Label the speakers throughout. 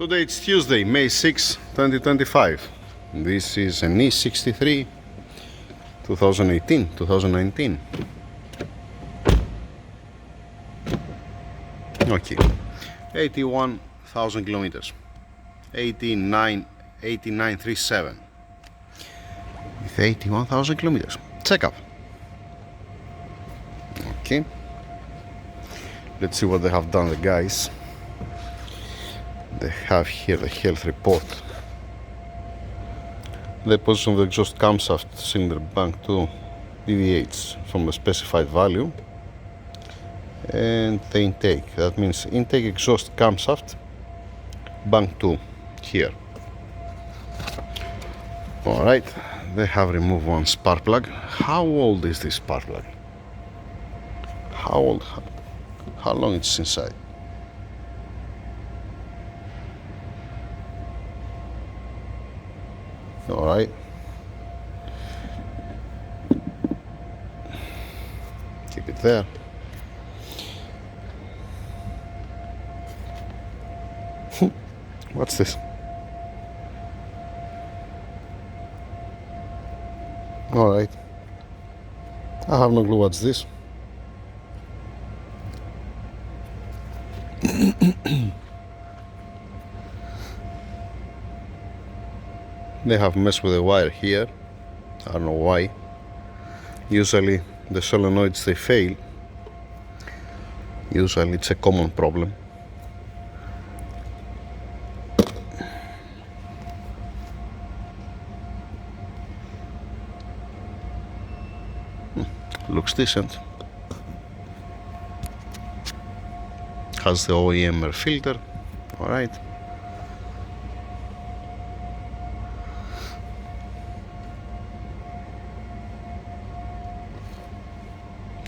Speaker 1: Today it's Tuesday, May 6, 2025. This is an E63 2019. Okay, 81,000 kilometers, 8937 with 81,000 kilometers. Check up. Okay, let's see what they have done, the guys. They have here the health report. The position of the exhaust camshaft cylinder bank 2 deviates from the specified value, and the intake, that means intake exhaust camshaft bank 2 here. Alright, they have removed one spark plug. How old is this spark plug? How old? How long it's inside? Alright, keep it there. What's this? Alright, I have no clue what's this. They have messed with the wire here. I don't know why. Usually the solenoids, they fail. Usually it's a common problem. Looks decent. Has the OEM air filter. Alright.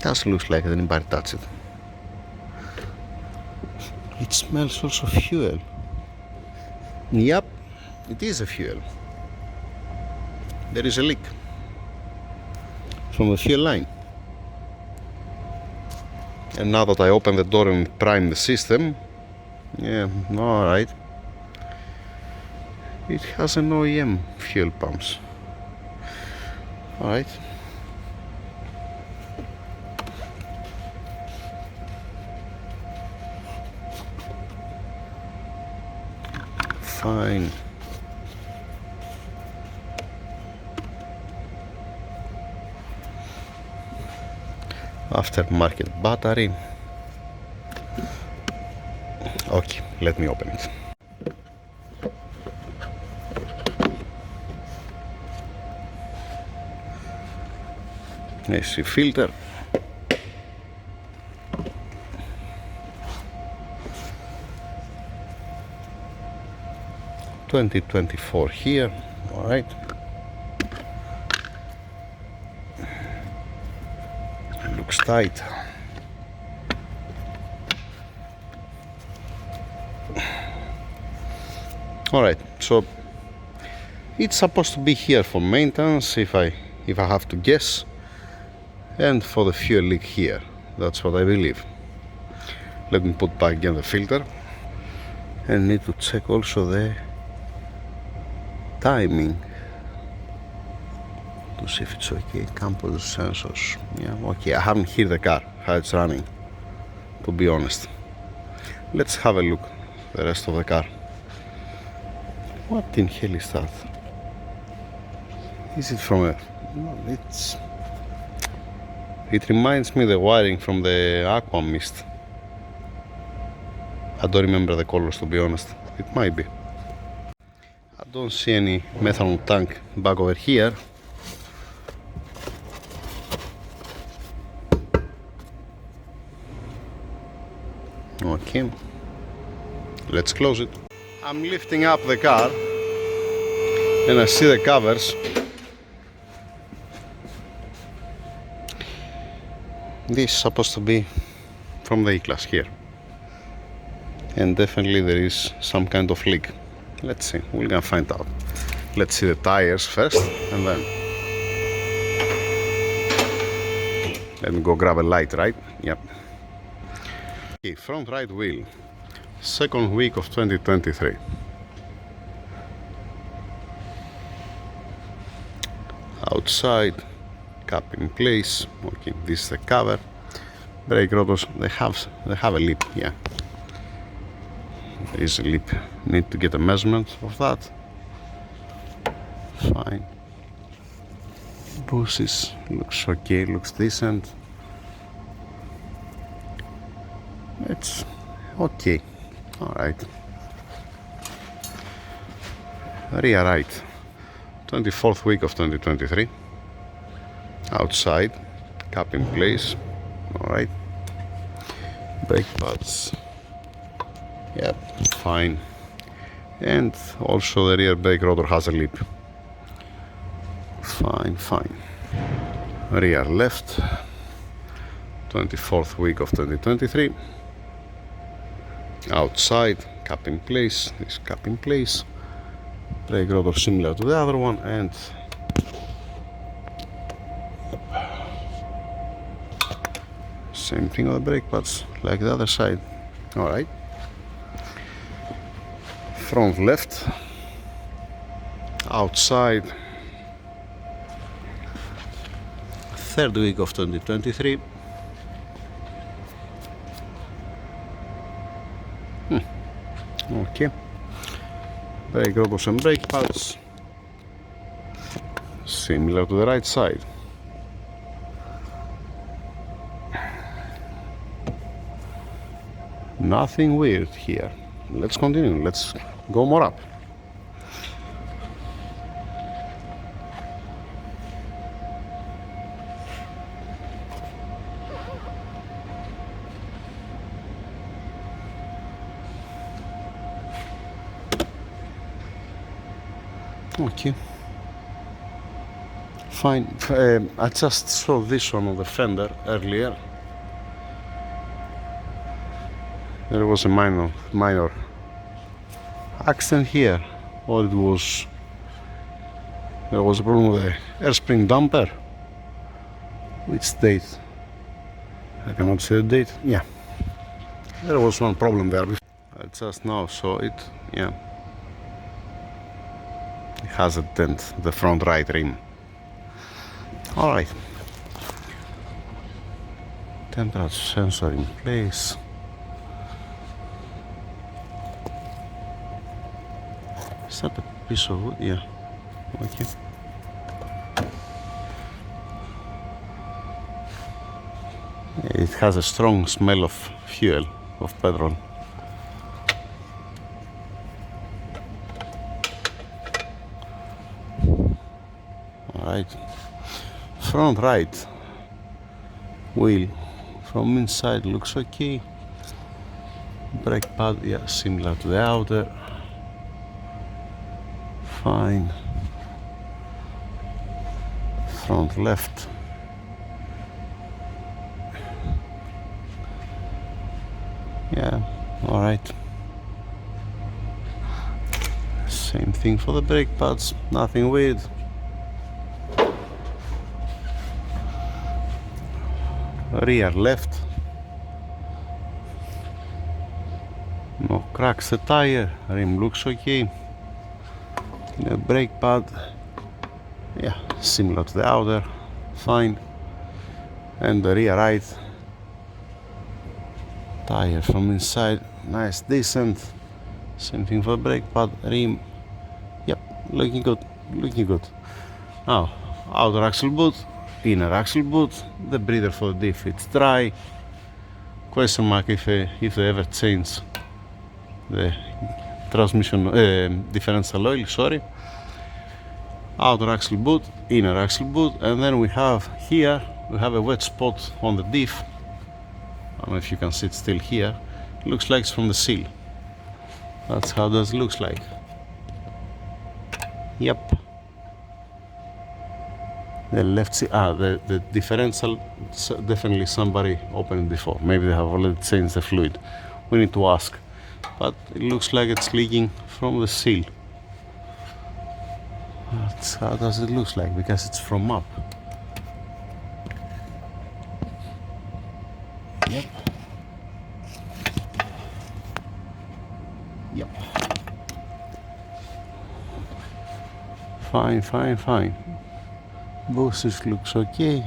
Speaker 1: That looks like anybody touched it. It smells also fuel. Yep, it is a fuel. There is a leak from the fuel line. And now that I open the door and prime the system, yeah, alright. It has an OEM fuel pumps. Alright. Fine. Aftermarket battery. Okay, let me open it. AC filter. $2024 here. All right. Looks tight. All right. So it's supposed to be here for maintenance, if I have to guess, and for the fuel leak here. That's what I believe. Let me put back again the filter, and need to check also the timing to see if it's okay. Campus sensors. Yeah, okay. I haven't hit the car, how it's running, to be honest. Let's have a look the rest of the car. What in hell is that? Is it from a... No, it reminds me the wiring from the Aqua Mist. I don't remember the colors, to be honest. It might be. I don't see any methanol tank back over here. Okay, let's close it. I'm lifting up the car and I see the covers. This is supposed to be from the E-Class here, and definitely there is some kind of leak. Let's see, we're gonna find out. Let's see the tires first, and then let me go grab a light, right? Yep. Okay, front right wheel, second week of 2023. outside, cap in place. Okay, this is the cover. Brake rotors, they have a lip, yeah. There is a lip. Need to get a measurement of that. Fine. Buses looks okay, looks decent. It's okay. Alright. Rear right. 24th week of 2023. Outside. Cap in place. Alright. Brake pads. Yep, fine. And also the rear brake rotor has a lip. Fine, fine. Rear left. 24th week of 2023. Outside, cap in place. This cap in place. Brake rotor similar to the other one, and same thing on the brake pads, like the other side. Alright. Front left. Outside. 3rd week of 2023. Okay. Brake rotors and brake pads similar to the right side. Nothing weird here. Let's continue. Let's go more up. Okay. Fine. I just saw this one on the fender earlier. There was a minor accident here, or there was a problem with the air spring damper. Which date? I cannot say the date. Yeah, there was one problem there. I just now saw it. Yeah, it has a dent, the front right rim. All right. Temperature sensor in place. Is that a piece of wood? Yeah. Okay. It has a strong smell of fuel, of petrol. Alright. Front right wheel from inside looks okay. Brake pad, yeah, similar to the outer. Fine. Front left. Yeah, alright. Same thing for the brake pads, nothing weird. Rear left. No cracks the tire, rim looks okay. The brake pad, yeah, similar to the outer, fine. And the rear right tire from inside, nice, decent. Same thing for the brake pad, rim, yep, looking good, looking good. Now, outer axle boot, inner axle boot, the breather for the diff, it's dry. Question mark if they ever change the transmission differential oil, sorry. Outer axle boot, inner axle boot, and then we have here, we have a wet spot on the diff. I don't know if you can see it still here. It looks like it's from the seal. That's how that looks like. Yep. The left seal, the differential, definitely somebody opened it before. Maybe they have already changed the fluid. We need to ask. But it looks like it's leaking from the seal. That's how does it look like, because it's from up. Yep. Yep. Fine, fine, fine. Buses looks okay.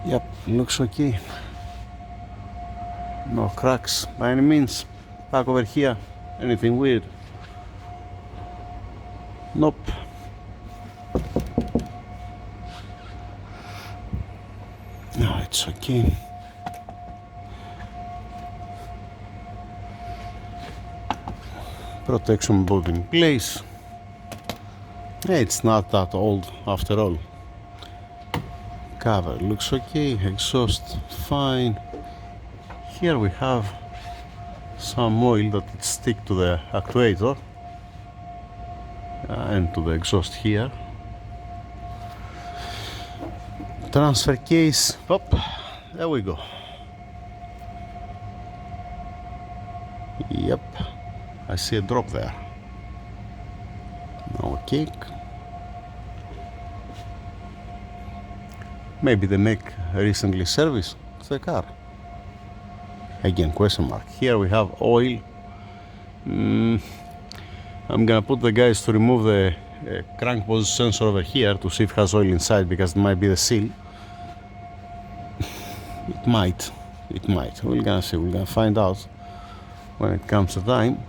Speaker 1: Yep, looks okay. No cracks by any means. Back over here, anything weird? Nope. No, it's okay. Protection bolt in place. Yeah, it's not that old after all. Cover looks okay, exhaust fine. Here we have some oil that it stick to the actuator and to the exhaust here. Transfer case, up, there we go. Yep, I see a drop there. No kick. Maybe they make recently service the car. Again, question mark. Here we have oil. I'm gonna put the guys to remove the crank position sensor over here to see if it has oil inside, because it might be the seal. It might. We're gonna see. We're gonna find out when it comes to time.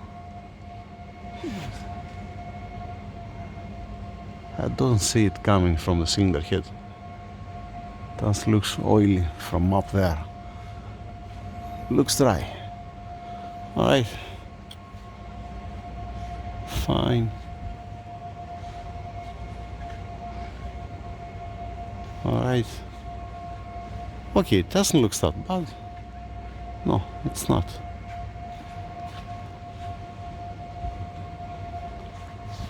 Speaker 1: I don't see it coming from the cylinder head. That looks oily from up there. Looks dry. Alright. Fine. Alright. Okay, it doesn't look that bad. No, it's not.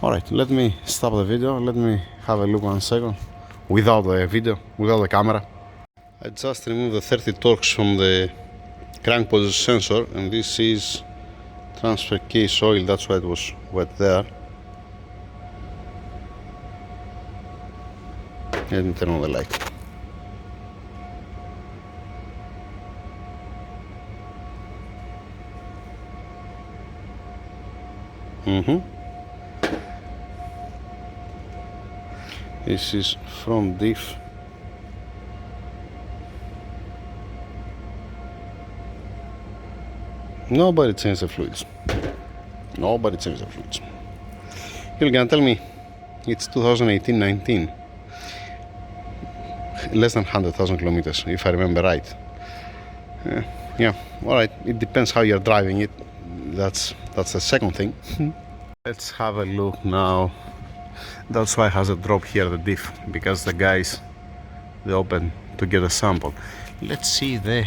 Speaker 1: Alright, let me stop the video. Let me have a look 1 second. Without the video, without the camera. I just removed the 30 torques from the crank position sensor, and this is transfer case oil. That's why it was wet there. Let me turn on the light. This is from diff. Nobody changed the fluids. Nobody changed the fluids. You're gonna tell me it's 2018-19. Less than 100,000 kilometers, if I remember right. Yeah, alright. It depends how you're driving it. That's the second thing. Let's have a look now. That's why it has a drop here, the diff, because the guys, they open to get a sample. Let's see the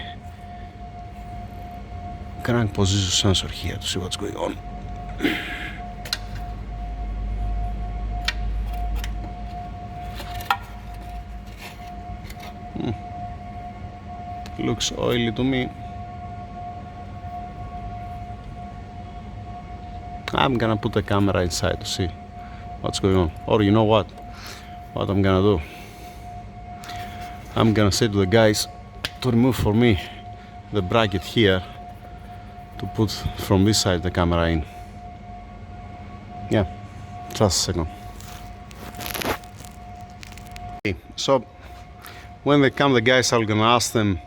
Speaker 1: crank position sensor here to see what's going on. Looks oily to me. I'm gonna put the camera inside to see what's going on. Or you know what I'm gonna do? I'm gonna say to the guys to remove for me the bracket here to put from this side the camera in. Yeah, just a second. Okay, so when they come, the guys, are gonna ask them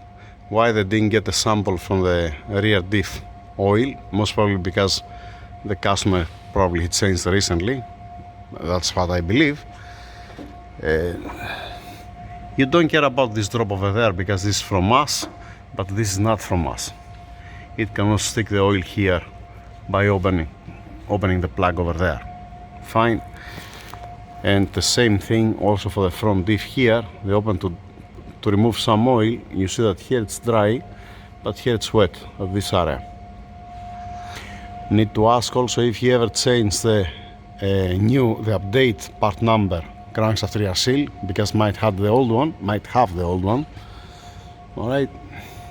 Speaker 1: why they didn't get the sample from the rear diff oil. Most probably because the customer probably changed recently. That's what I believe. You don't care about this drop over there because this is from us, but this is not from us. It cannot stick the oil here by opening the plug over there. Fine. And the same thing also for the front diff here. They open to remove some oil. You see that here it's dry, but here it's wet at this area. Need to ask also if you ever changed the update part number crankshaft rear seal, because might have the old one. All right,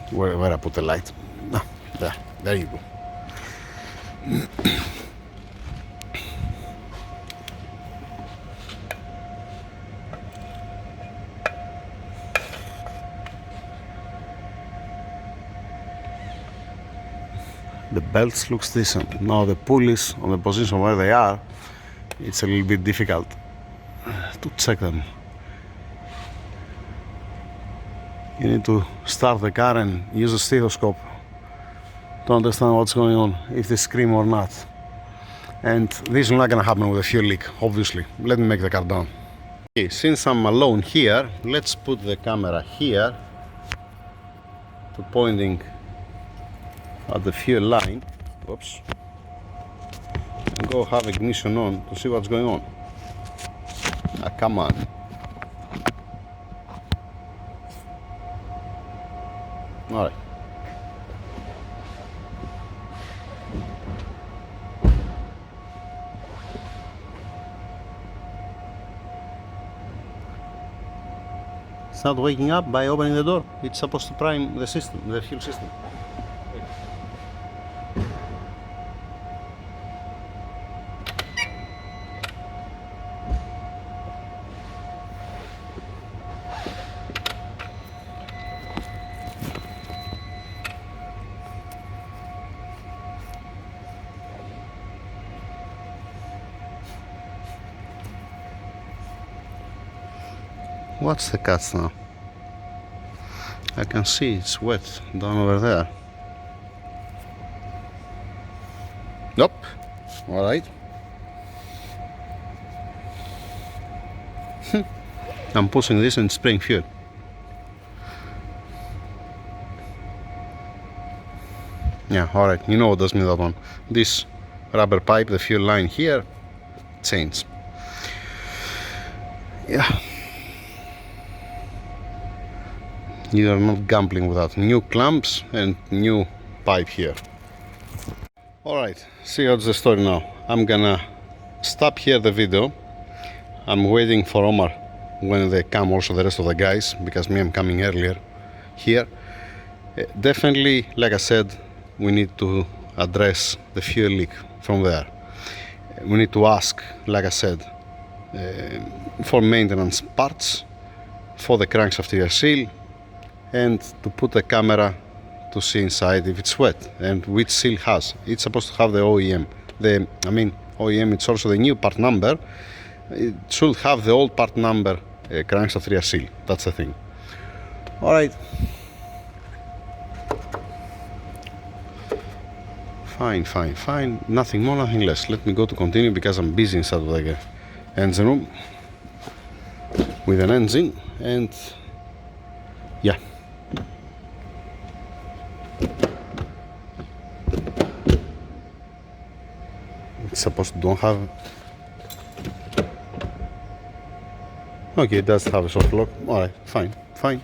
Speaker 1: where I put the light? Ah, there you go. The belts looks decent. Now the pulleys on the position where they are, it's a little bit difficult to check them. You need to start the car and use a stethoscope to understand what's going on, if they scream or not. And this is not gonna happen with a fuel leak, obviously. Let me make the car down. Okay, since I'm alone here, let's put the camera here to pointing at the fuel line. Oops. And go have ignition on to see what's going on. Ah, come on. Alright. It's not waking up by opening the door. It's supposed to prime the system, the fuel system. What's the cut now? I can see it's wet down over there. Nope. Alright. I'm pushing this and spraying fuel. Yeah, alright. You know what does mean that one. This rubber pipe, the fuel line here, change. Yeah. You are not gambling with that. New clamps and new pipe here. Alright, see what's the story now. I'm gonna stop here the video. I'm waiting for Omar when they come, also the rest of the guys, because me, I'm coming earlier here. Definitely, like I said, we need to address the fuel leak from there. We need to ask, like I said, for maintenance parts, for the crankshaft rear seal, and to put the camera to see inside if it's wet and which seal has. It's supposed to have the OEM. OEM, it's also the new part number. It should have the old part number crankshaft rear seal. That's the thing. Alright. Fine. Nothing more, nothing less. Let me go to continue because I'm busy inside of the engine room with an engine, and yeah. It's supposed to don't have. Okay, it does have a soft lock. Alright, fine.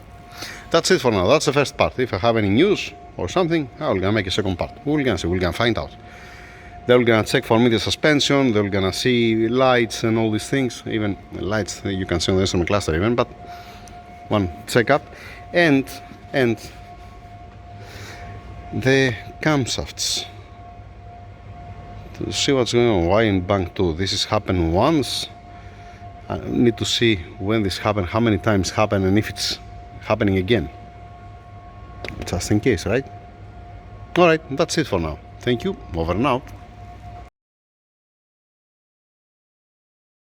Speaker 1: That's it for now. That's the first part. If I have any news or something, I'm gonna make a second part. We're gonna see, we're gonna find out. They're gonna check for me the suspension, they're gonna see lights and all these things, even lights you can see on the instrument cluster even, but one checkup, and the camshafts. To see what's going on. Why in bank 2? This has happened once. I need to see when this happened, how many times happened, and if it's happening again. Just in case, right? Alright, that's it for now. Thank you. Over and out.